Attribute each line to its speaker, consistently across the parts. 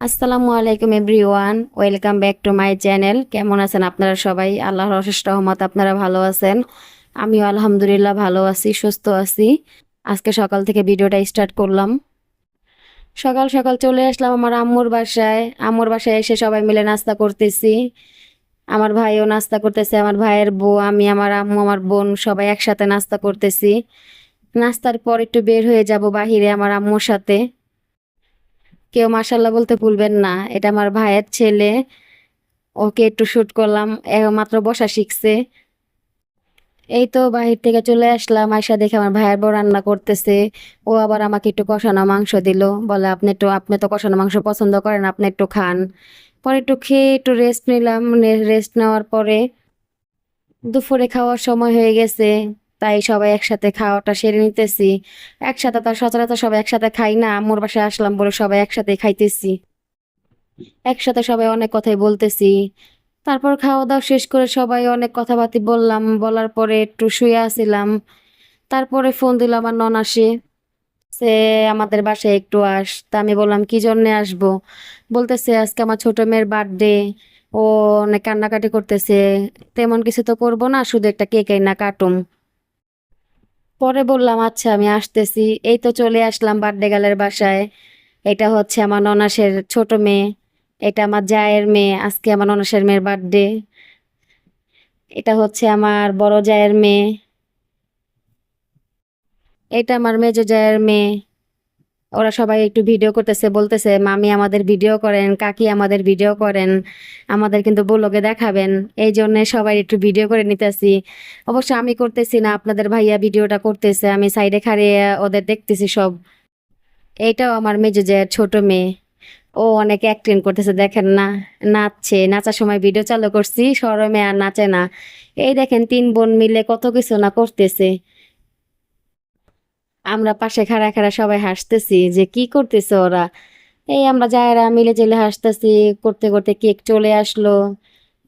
Speaker 1: আসসালামু আলাইকুম everyone, welcome back to my channel. কেমন আছেন আপনারা সবাই? আল্লাহর অশেষ রহমত আপনারা ভালো আছেন। আমিও আলহামদুলিল্লাহ ভালো আছি, সুস্থ আছি। আজকে সকাল থেকে ভিডিওটা স্টার্ট করলাম। সকাল সকাল চলে আসলাম আমার আম্মুর বাসায়। আম্মুর বাসায় এসে সবাই মিলে নাস্তা করতেছি। আমার ভাইও নাস্তা করতেছে, আমার ভাইয়ের বউ, আমি, আমার আম্মু, আমার বোন সবাই একসাথে নাস্তা করতেছি। নাস্তার পর একটু বের হয়ে যাব বাহিরে আমার আম্মুর সাথে। কেউ মাশাল্লাহ বলতে ভুলবেন না, এটা আমার ভাইয়ের ছেলে। ওকে একটু শুট করলাম, মাত্র বসা শিখছে। এই তো বাহির থেকে চলে আসলাম, আয়সা দেখে আমার ভাইয়ের বউ রান্না করতেছে। ও আবার আমাকে একটু কষানো মাংস দিল, বলে আপনি তো কষানো মাংস পছন্দ করেন, আপনি একটু খান। পরে একটু খেয়ে একটু রেস্ট নিলাম। রেস্ট নেওয়ার পরে দুপুরে খাওয়ার সময় হয়ে গেছে, তাই সবাই একসাথে খাওয়াটা সেরে নিতেছি। একসাথে তার সচরাচর সবাই একসাথে খাই না, আম্মুর বাসায় আসলাম বলে সবাই একসাথে খাইতেছি। একসাথে সবাই অনেক কথাই বলতেছি। তারপর খাওয়া দাওয়া শেষ করে সবাই অনেক কথাবার্তা বললাম, বলার পরে একটু শুয়ে আসিলাম। তারপরে ফোন দিল আমার ননাসে, সে আমাদের বাসায় একটু আস। তা আমি বললাম কি জন্যে আসবো? বলতেছে আজকে আমার ছোট মেয়ের বার্থডে, ও অনেক কান্নাকাটি করতেছে। তেমন কিছু তো করবো না, শুধু একটা কেক না কাটুম। পরে বললাম আচ্ছা আমি আসতেছি। এই তো চলে আসলাম বার্থডে গার্লের বাসায়। এটা হচ্ছে আমার ননাসের ছোট মেয়ে, এটা আমার জায়ের মেয়ে। আজকে আমার ননাসের মেয়ের বার্থডে। এটা হচ্ছে আমার বড় জায়ের মেয়ে, এটা আমার মেজো জায়ের মেয়ে। ওরা সবাই একটু ভিডিও করতেছে, বলতেছে মামি আমাদের ভিডিও করেন, কাকি আমাদের ভিডিও করেন, আমাদের কিন্তু ব্লগে দেখাবেন। এই জন্য সবাই একটু ভিডিও করে নিতেছি। অবশ্য আমি করতেছি না, আপনাদের ভাইয়া ভিডিওটা করতেছে, আমি সাইডে খাড়িয়ে ওদের দেখতেছি সব। এইটাও আমার মেজো জায়ের ছোট মেয়ে। ও অনেক অ্যাক্টিং করতেছে, দেখেন না, নাচছে। নাচার সময় ভিডিও চালু করছি, শরমে আর নাচে না। এই দেখেন তিন বোন মিলে কত কিছু না করতেছে। আমরা পাশে খাড়া খাড়া সবাই হাসতেছি যে কি করতেছে ওরা। এই আমরা যারা মিলে জেলে হাসতেছি। করতে করতে কেক চলে আসলো।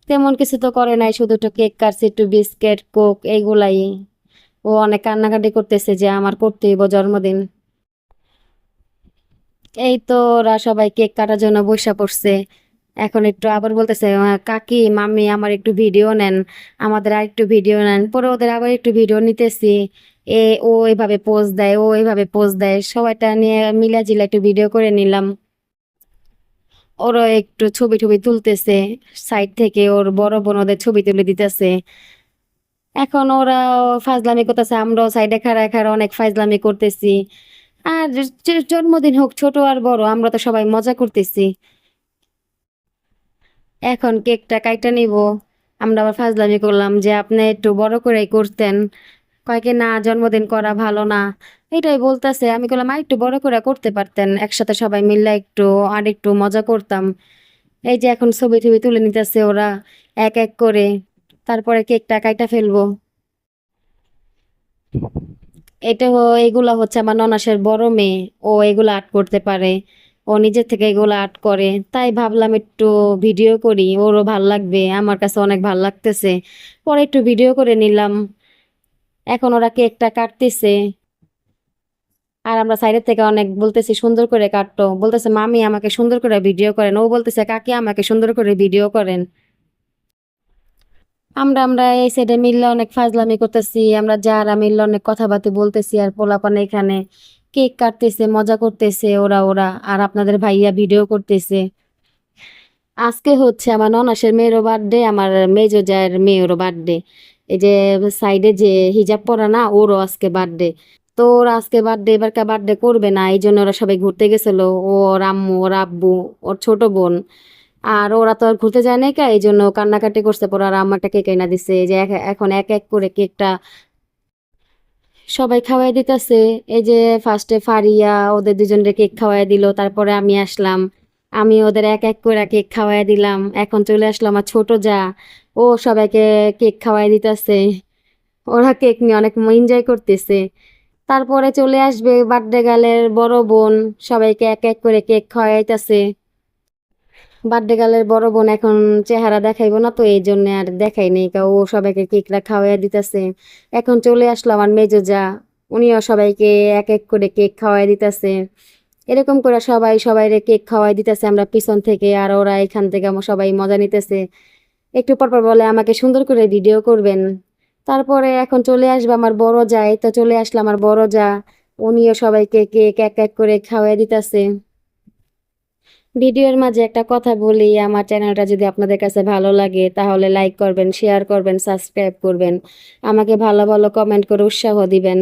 Speaker 1: তেমন কিছু তো করে নাই, শুধু একটু কেক কাটছে, একটু বিস্কিট কোক এইগুলাই। ও অনেক কান্নাকাটি করতেছে যে আমার করতেই হইব জন্মদিন। এই তো ওরা সবাই কেক কাটার জন্য বসে পড়ছে। এখন একটু আবার বলতেছে কাকি মামি আমার একটু ভিডিও নেন, আমাদের আর একটু ভিডিও নেন। পরে ওদের আবার একটু ভিডিও নিতেছি। ও এইভাবে পোজ দেয়, ও এইভাবে পোজ দেয়, সবাইটা নিয়ে মিলা জিলা একটু ভিডিও করে নিলাম। ওরা একটু ছবি টবি তুলতেছে, সাইড থেকে ওর বড় বোন ওদের ছবি তুলে দিতেছে। এখন ওরা ফাজলামি করতেছে, আমরাও সাইডে খাড়া খাড়া অনেক ফাজলামি করতেছি। আর জন্মদিন হোক ছোট আর বড়, আমরা তো সবাই মজা করতেছি। এখন কেকটা কাইটা নিব। আমরা আবার ফাজলামি করলাম যে আপনি একটু বড় করেই করতেন। কয়েকে না, জন্মদিন করা ভালো না, এটাই বলতেছে। আমি বললাম আর একটু বড় করে করতে পারতেন, একসাথে সবাই মিলে একটু আর একটু মজা করতাম। এই যে এখন ছবি টবি তুলে নিতেছে ওরা এক এক করে। তারপরে কেকটা কাইটা ফেলবো। এগুলা হচ্ছে আমার ননাসের বড় মেয়ে। ও এগুলা আর্ট করতে পারে, ও নিজের থেকে এগুলো আর্ট করে। তাই ভাবলাম একটু ভিডিও করি, ওরও ভাল লাগবে, আমার কাছে অনেক ভাল লাগতেছে। পরে একটু ভিডিও করে নিলাম। এখন ওরা কেকটা কাটতেছে, আর আমরা সাইডের থেকে অনেক বলতেছি সুন্দর করে কাটতো। বলতেছে মামি আমাকে সুন্দর করে ভিডিও করেন, ও বলতেছে কাকি আমাকে সুন্দর করে ভিডিও করেন। আমরা আমরা এই সাইডে মিললে অনেক ফাজলামি করতেছি, আমরা যারা মিললে অনেক কথাবার্তা বলতেছি। আর পোলাপান এখানে কেক কাটতেছে, মজা করতেছে ওরা ওরা আর আপনাদের ভাইয়া ভিডিও করতেছে। আজকে হচ্ছে আমার ননাসের মেয়েরও বার্থডে, আমার মেজো জায়ের মেয়েরও বার্থডে। এই যে সাইডে যে হিজাব পরা না, ওরও আজকে বার্থডে। তো ওর আজকে বার্থডে, এবারকার বার্থডে করবে না, এই জন্য ওরা সবাই ঘুরতে গেছিল। ওর আম্মু, ওর আব্বু, ওর ছোট বোন। আর ওরা তো আর ঘুরতে যায় না, এই জন্য কান্নাকাটি করছে। পরে আর আম্মা একটা কেক এনে দিছে, এই যে এখন এক এক করে কেকটা সবাই খাওয়াই দিতেছে। এই যে ফার্স্টে ফারিয়া ওদের দুজনকে কেক খাওয়াই দিল, তারপরে আমি আসলাম, আমি ওদের এক এক করে কেক খাওয়াই দিলাম। এখন চলে আসলো আমার ছোট যা, ও সবাইকে কেক খাওয়াই দিতেছে। ওরা কেক নিয়ে অনেক এনজয় করতেছে। তারপরে চলে আসবে বার্থডে গার্লের বড় বোন, সবাইকে এক এক করে কেক খাওয়াইতেছে। বার্থডে গার্লের বড় বোন এখন চেহারা দেখাইবো না, তো এই জন্য আর দেখাই নেই, ও সবাইকে কেকটা খাওয়াইয়া দিতেছে। এখন চলে আসলো আমার মেজো যা, উনিও সবাইকে এক এক করে কেক খাওয়াই দিতেছে। এরকম করে সবাই সবাইরে কেক খাওয়াই দিতেছে আমরা পিছন থেকে, আর ওরা এখান থেকে সবাই মজা নিতেছে। একটু পরপর বলে আমাকে সুন্দর করে ভিডিও করবেন। তারপরে এখন চলে আসবে আমার বড় জায়, তো চলে আসলো আমার বড় যা, উনিও সবাইকে কেক এক এক করে খাওয়াই দিতেছে। ভিডিওর মাঝে একটা কথা বলি, আমার চ্যানেলটা যদি আপনাদের কাছে ভালো লাগে তাহলে লাইক করবেন, শেয়ার করবেন, সাবস্ক্রাইব করবেন, আমাকে ভালো ভালো কমেন্ট করে উৎসাহ দিবেন।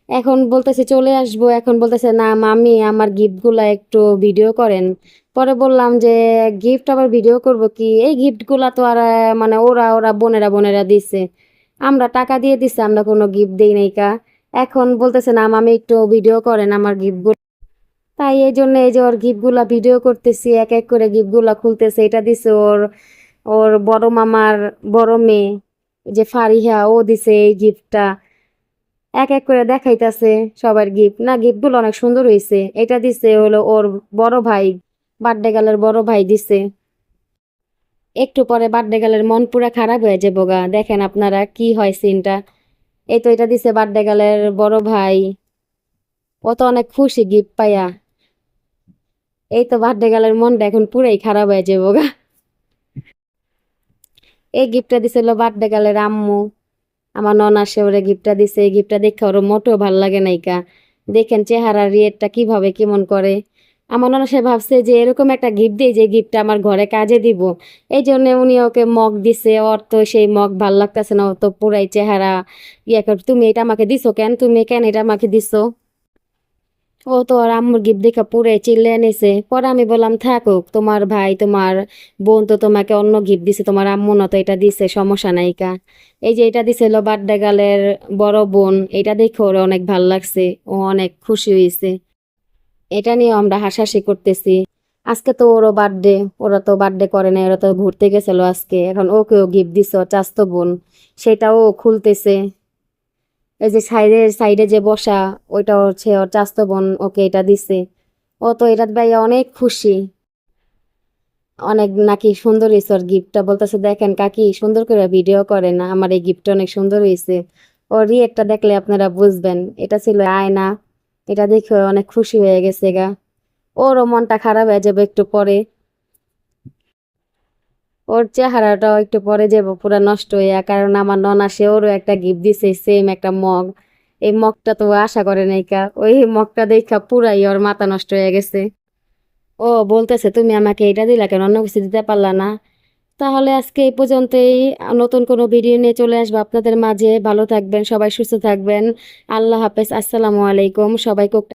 Speaker 1: এখন বলতেছে চলে আসবো, এখন বলতেছে না মামি আমার গিফটগুলা একটু ভিডিও করেন। পরে বললাম যে গিফট আবার ভিডিও করব কি, এই গিফটগুলা তো আর মানে ওরা ওরা বোনেরা বোনেরা দিছে, আমরা টাকা দিয়ে দিছে, আমরা কোনো গিফট দেই নাই কা। এখন বলতেছে না মামি একটু ভিডিও করেন আমার গিফট। তাই এই জন্য এই যে ওর গিফটগুলা ভিডিও করতেছি, এক এক করে গিফটগুলা খুলতেছে। এটা দিছে ওর ওর বড় মামার বড় মেয়ে, যে ফারিহা, ও দিছে এই গিফটটা। এক এক করে দেখাইতাছে সবার গিফট, না গিফটগুলো অনেক সুন্দর হয়েছে। এটা দিছে হলো ওর বড় ভাই, বার্থডে গার্লের বড় ভাই দিছে। একটু পরে বার্থডে গার্লের মন পুরা খারাপ হয়ে যাবো গা, দেখেন আপনারা কি হয় সিনটা। এই তো এটা দিছে বার্থডে গার্লের বড় ভাই, ও তো অনেক খুশি গিফট পাইয়া। এই তো বার্থডে গার্লের মনটা এখন পুরাই খারাপ হয়ে যাবো গা। এই গিফটটা দিছিল বার্থডে গার্লের আম্মু, আমার ননা সে ওরে গিফটটা দিছে। এই গিফটটা দেখে ওর মোটেও ভাল লাগে নাইকা। দেখেন চেহারা রিয়েটটা কিভাবে কেমন করে। আমার ননা সে ভাবছে যে এরকম একটা গিফট দিই যে গিফটটা আমার ঘরে কাজে দিব, এই জন্য উনি ওকে মগ দিছে। ওর তো সেই মগ ভাল লাগতেছে না, ও তো পুরাই চেহারা ইয়ে করে, তুমি এটা আমাকে দিছো কেন, তুমি কেন এটা আমাকে দিছো। ও তো আর আম্মুর গিফট দেখে পুরে চিল্লে এনেছে। পরে আমি বললাম থাকুক, তোমার ভাই তোমার বোন তো তোমাকে অন্য গিফট দিছে, তোমার আম্মু না তো এটা দিছে, সমস্যা নাই কা। এই যে এটা দিছিল বার্থডে গার্লের বড় বোন, এটা দেখে ওর অনেক ভাল লাগছে, ও অনেক খুশি হয়েছে। এটা নিয়ে আমরা হাসাহাসি করতেছি। আজকে তো ওরও বার্থডে, ওরা তো বার্থডে করে না, ওরা তো ঘুরতে গেছিল আজকে। এখন ওকেও গিফট দিছে ওর চাস্তো বোন, সেটাও ও খুলতেছে। এই যে সাইডে সাইডে যে বসা, ওইটা হচ্ছে ওর চাস্তো বোন, ওকে এটা দিছে। ও তো এটা ভাইয়া অনেক খুশি, অনেক নাকি সুন্দর হয়েছে ওর গিফটটা। বলতেছে দেখেন কাকি সুন্দর করে ভিডিও করে না, আমার এই গিফটটা অনেক সুন্দর হয়েছে। ওর রিয়েক্টটা দেখলে আপনারা বুঝবেন। এটা ছিল আয়না, এটা দেখে ও অনেক খুশি হয়ে গেছে গা। ওরও মনটা খারাপ হয়ে যাবে একটু পরে, ওর চেহারাটাও একটু পরে যাব পুরা নষ্ট হইয়া, কারণ আমার ননা সে ওরও একটা গিফট দিছে, সেম একটা মগ। এই মগটা তো ও আশা করে নাই কা, ওই মগটা দেখা পুরাই ওর মাথা নষ্ট হয়ে গেছে। ও বলতেছে তুমি আমাকে এটা দিলা কেন, অন্য কিছু দিতে পারলা না। তাহলে আজকে এই পর্যন্তই। নতুন কোনো ভিডিও নিয়ে চলে আসবো আপনাদের মাঝে। ভালো থাকবেন সবাই, সুস্থ থাকবেন। আল্লাহ হাফেজ, আসসালামু আলাইকুম সবাই।